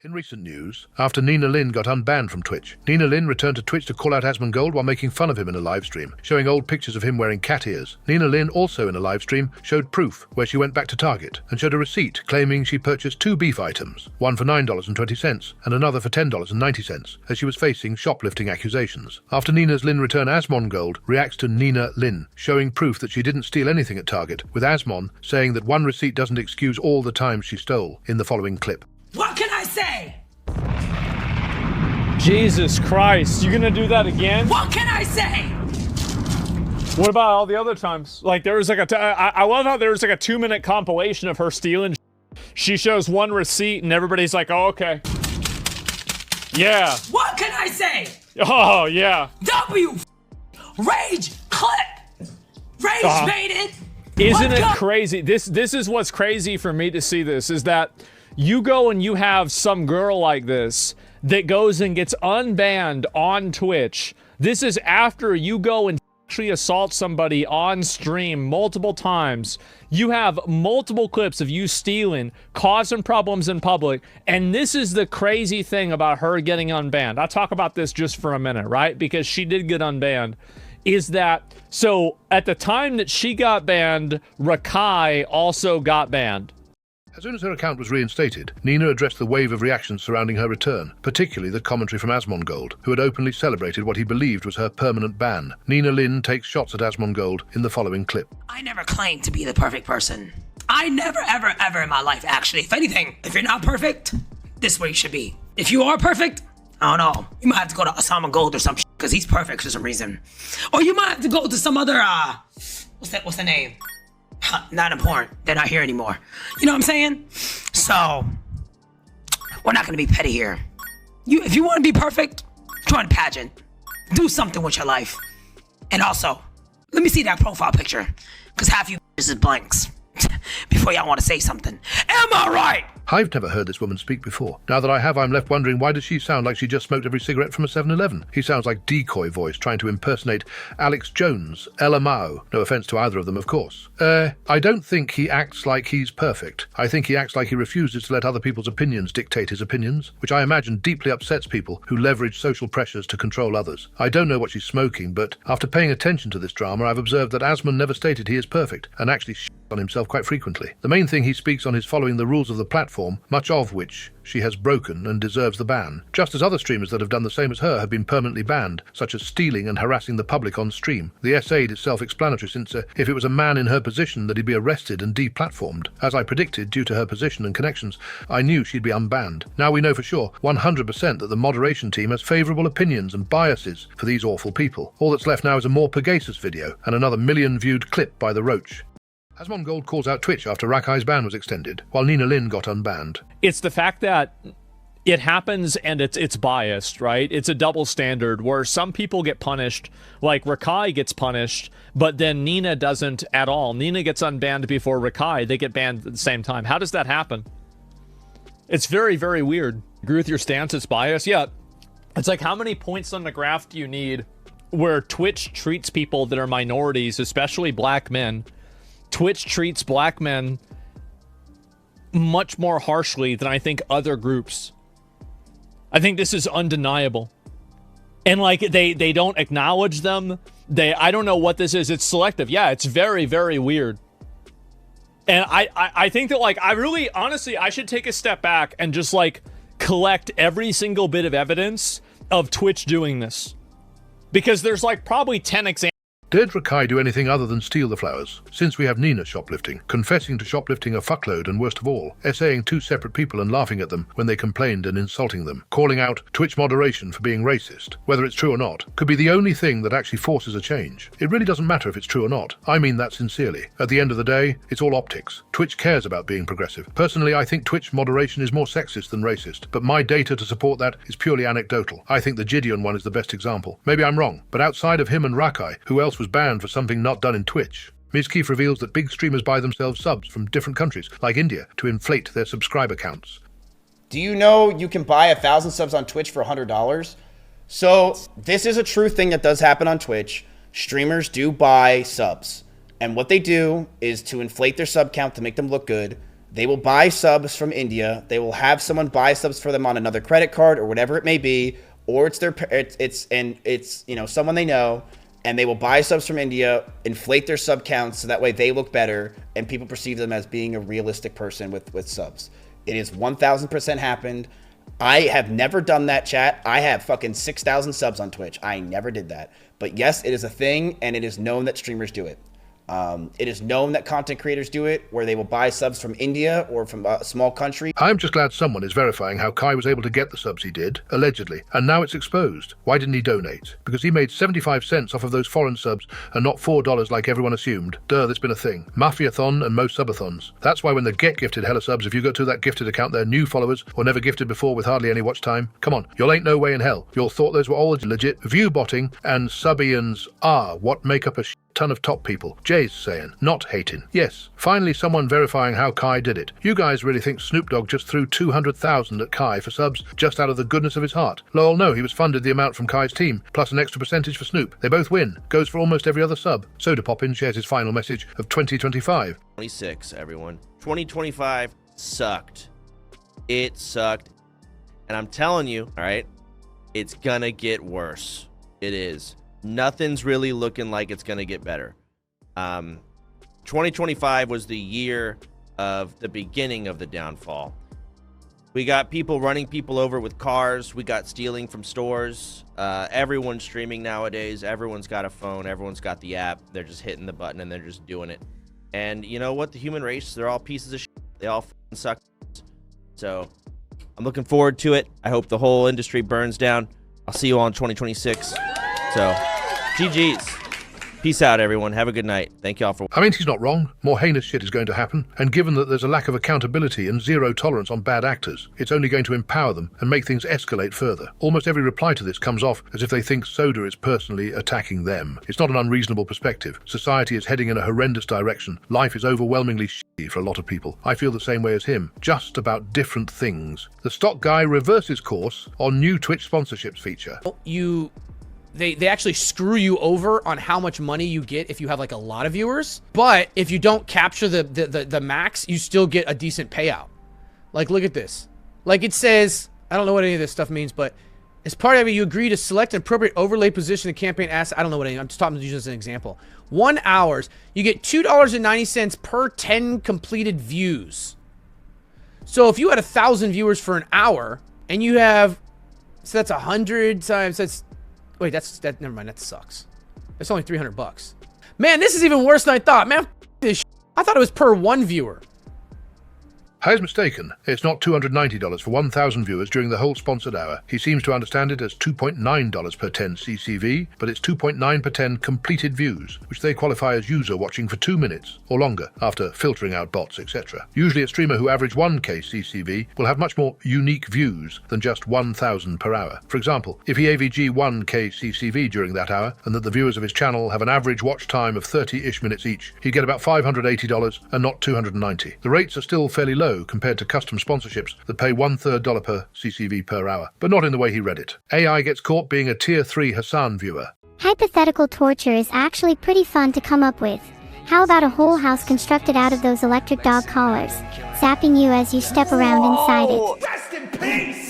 In recent news, after Nina Lin got unbanned from Twitch, Nina Lin returned to Twitch to call out Asmongold while making fun of him in a livestream, showing old pictures of him wearing cat ears. Nina Lin also in a livestream showed proof where she went back to Target and showed a receipt claiming she purchased 2 beef items, one for $9.20 and another for $10.90, as she was facing shoplifting accusations. After Nina's Lin return, Asmongold reacts to Nina Lin, showing proof that she didn't steal anything at Target, with Asmon saying that one receipt doesn't excuse all the time she stole in the following clip. What can I say? Jesus Christ, you gonna do that again? What can I say? What about all the other times? Like there was like I love how there was like a 2-minute compilation of her stealing. She shows one receipt and everybody's like, oh, okay. Yeah. What can I say? Oh, yeah. Rage clip. Rage baited. Isn't it crazy? This is what's crazy for me to see this, is that you go and you have some girl like this that goes and gets unbanned on Twitch. This is after you go and actually assault somebody on stream multiple times. You have multiple clips of you stealing, causing problems in public, and this is the crazy thing about her getting unbanned. I'll talk about this just for a minute, right? Because she did get unbanned. Is that, so at the time that she got banned, Rakai also got banned. As soon as her account was reinstated, Nina addressed the wave of reactions surrounding her return, particularly the commentary from Asmongold, who had openly celebrated what he believed was her permanent ban. Nina Lin takes shots at Asmongold in the following clip. I never claimed to be the perfect person. I never, ever, ever in my life, actually. If anything, if you're not perfect, this is where you should be. If you are perfect, I don't know. You might have to go to Asmongold or some shit, because he's perfect for some reason. Or you might have to go to some other, what's the name? Not important. They're not here anymore. You know what I'm saying? So, we're not gonna be petty here. If you want to be perfect, join a pageant. Do something with your life. And also, let me see that profile picture, because half you is blanks. Before y'all want to say something. Am I right? I've never heard this woman speak before. Now that I have, I'm left wondering, why does she sound like she just smoked every cigarette from a 7-Eleven? He sounds like decoy voice trying to impersonate Alex Jones, Ella Mao. No offense to either of them, of course. I don't think he acts like he's perfect. I think he acts like he refuses to let other people's opinions dictate his opinions, which I imagine deeply upsets people who leverage social pressures to control others. I don't know what she's smoking, but after paying attention to this drama, I've observed that Asmon never stated he is perfect, and actually on himself quite frequently. The main thing he speaks on is following the rules of the platform, much of which she has broken and deserves the ban, just as other streamers that have done the same as her have been permanently banned, such as stealing and harassing the public on stream. The essay is self-explanatory, since if it was a man in her position that he'd be arrested and deplatformed. As I predicted, due to her position and connections, I knew she'd be unbanned. Now we know for sure, 100%, that the moderation team has favourable opinions and biases for these awful people. All that's left now is a more Pegasus video and another million-viewed clip by the Roach. Asmongold calls out Twitch after Rakai's ban was extended, while Nina Lin got unbanned. It's the fact that it happens and it's biased, right? It's a double standard where some people get punished, like Rakai gets punished, but then Nina doesn't at all. Nina gets unbanned before Rakai. They get banned at the same time. How does that happen? It's very, very weird. Agree with your stance, it's biased? Yeah. It's like, how many points on the graph do you need where Twitch treats people that are minorities, especially black men? Twitch treats black men much more harshly than I think other groups. I think this is undeniable. And like they don't acknowledge them. I don't know what this is. It's selective. Yeah, it's very, very weird. And I think that, like, I really, honestly, I should take a step back and just like collect every single bit of evidence of Twitch doing this. Because there's like probably 10 examples. Did Rakai do anything other than steal the flowers? Since we have Nina shoplifting, confessing to shoplifting a fuckload, and worst of all, essaying 2 separate people and laughing at them when they complained and insulting them, calling out Twitch moderation for being racist, whether it's true or not, could be the only thing that actually forces a change. It really doesn't matter if it's true or not. I mean that sincerely. At the end of the day, it's all optics. Twitch cares about being progressive. Personally, I think Twitch moderation is more sexist than racist, but my data to support that is purely anecdotal. I think the Gideon one is the best example. Maybe I'm wrong, but outside of him and Rakai, who else was banned for something not done in Twitch? Ms. Keefe reveals that big streamers buy themselves subs from different countries, like India, to inflate their subscriber counts. Do you know you can buy 1,000 subs on Twitch for $100? So this is a true thing that does happen on Twitch. Streamers do buy subs. And what they do is to inflate their sub count to make them look good. They will buy subs from India. They will have someone buy subs for them on another credit card or whatever it may be, or it's someone they know, and they will buy subs from India, inflate their sub counts so that way they look better and people perceive them as being a realistic person with subs. It is 1000% happened. I have never done that, chat. I have fucking 6,000 subs on Twitch. I never did that. But yes, it is a thing, and it is known that streamers do it. It is known that content creators do it, where they will buy subs from India or from a small country. I'm just glad someone is verifying how Kai was able to get the subs he did, allegedly, and now it's exposed. Why didn't he donate? Because he made 75 cents off of those foreign subs and not $4 like everyone assumed. Duh, there's been a thing. Mafiathon and most subathons. That's why when they get gifted hella subs, if you go to that gifted account, they're new followers or never gifted before with hardly any watch time. Come on, y'all ain't no way in hell. Y'all thought those were all legit. View botting and subians are what make up a ton of top people. Jay's saying, not hating. Yes, finally someone verifying how Kai did it. You guys really think Snoop Dogg just threw 200,000 at Kai for subs just out of the goodness of his heart? Lol, no, he was funded the amount from Kai's team, plus an extra percentage for Snoop. They both win. Goes for almost every other sub. Sodapoppin shares his final message of 2025. 26, everyone. 2025 sucked. It sucked. And I'm telling you, all right, it's gonna get worse. It is. Nothing's really looking like it's going to get better. 2025 was the year of the beginning of the downfall. We got people running people over with cars. We got stealing from stores. Everyone's streaming nowadays. Everyone's got a phone. Everyone's got the app. They're just hitting the button and they're just doing it. And you know what? The human race, they're all pieces of shit. They all fucking suck. So I'm looking forward to it. I hope the whole industry burns down. I'll see you all in 2026. So GG's. Peace out, everyone. Have a good night. Thank y'all for... I mean, he's not wrong. More heinous shit is going to happen, and given that there's a lack of accountability and zero tolerance on bad actors, it's only going to empower them and make things escalate further. Almost every reply to this comes off as if they think Soda is personally attacking them. It's not an unreasonable perspective. Society is heading in a horrendous direction. Life is overwhelmingly shitty for a lot of people. I feel the same way as him, just about different things. The stock guy reverses course on new Twitch sponsorships feature. They actually screw you over on how much money you get if you have like a lot of viewers, but if you don't capture the max, you still get a decent payout. Like, look at this. Like, it says, I don't know what any of this stuff means, but as part of it, you agree to select an appropriate overlay position in campaign asset. I don't know what I'm just talking to use as an example. 1 hour, you get $2.90 per 10 completed views. So if you had 1,000 viewers for an hour and you have, so that's 100 times, that's, wait, never mind, that sucks. That's only $300. Man, this is even worse than I thought. Man, this shit. I thought it was per 1 viewer. I was mistaken. It's not $290 for 1,000 viewers during the whole sponsored hour. He seems to understand it as $2.9 per 10 CCV, but it's $2.9 per 10 completed views, which they qualify as user watching for 2 minutes or longer after filtering out bots, etc. Usually a streamer who average 1K CCV will have much more unique views than just 1,000 per hour. For example, if he AVG 1K CCV during that hour, and that the viewers of his channel have an average watch time of 30-ish minutes each, he'd get about $580 and not $290. The rates are still fairly low compared to custom sponsorships that pay $1/3 per CCV per hour, but not in the way he read it. AI gets caught being a tier 3 Hassan viewer. Hypothetical torture is actually pretty fun to come up with. How about a whole house constructed out of those electric dog collars, zapping you as you step around inside it? Rest in peace!